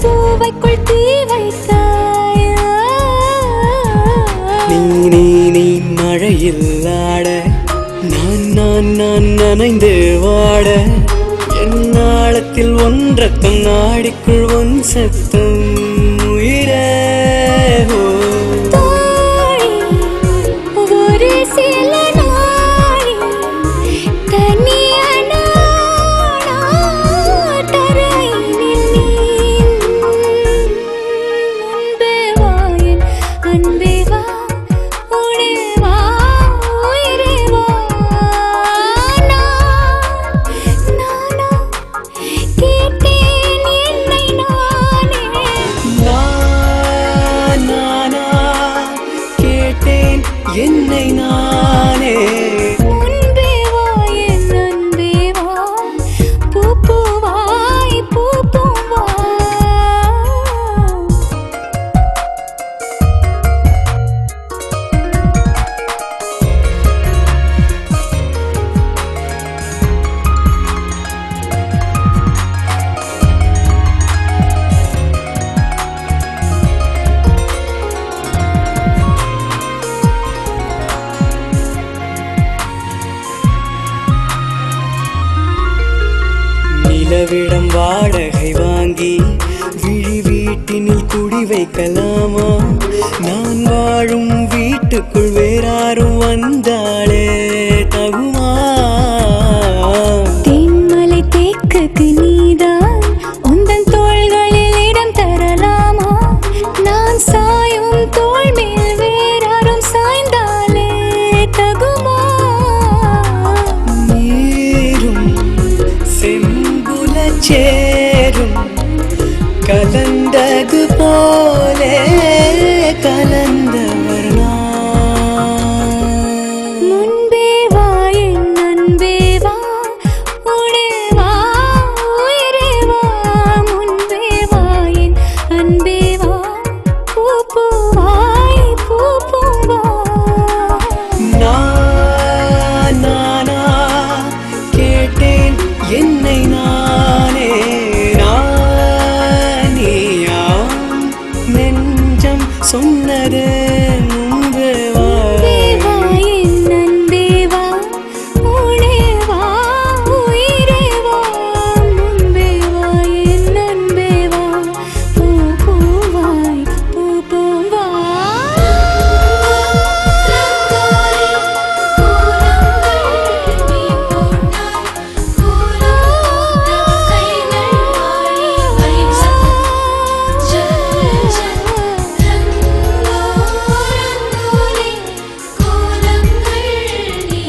பூவைக்குள் தீ வைத்தாயா நீ மழையில் ஆட நான் நனைந்து வாட என் நாளத்தில் ஒன்றத்தம் நாடிக்குள் ஒன் சத்தம் உயிரே ஒரு சில நாளி தனியான தரையினில் நீ அன்பே வா என் அன்பே வா உடே வா உயிரே வா நானா கேட்டேன் என்னை நானே நானா கேட்டேன் என்னை நானே முன்பே வா என் அன்பே வா பூவாய் பூப்போம் வா நிலவிடம் வாடகை வாங்கி விழி வீட்டினில் குடி வைக்கலாமா நான் வாழும் வீட்டுக்குள் வேறாரும் வந்தாளே தகுமா தென்மலை தேக்குக்கு நீதான் உந்தன் தோள்களில் இடம் தரலாமா நான் சாயும் தோள் மேல் வேறாரும் சாய்ந்தாலே தகுமா நீரும் செம்புல சேரும் கலந்தது போலே கலந்தவர் முன்பே வா என் அன்பே வா உடே வா உயிரே வா முன்பே வா என் அன்பே வா பூவாய் பூப்போம் வா நானா கேட்டேன் என்னை நானே நீயா நெஞ்சம் சொன்னது முன்பே வா வா என் அன்பே வா உடே வா உயிரே வா முன்பே வா என் அன்பே வா பூவாய் பூப்போம் வா நீ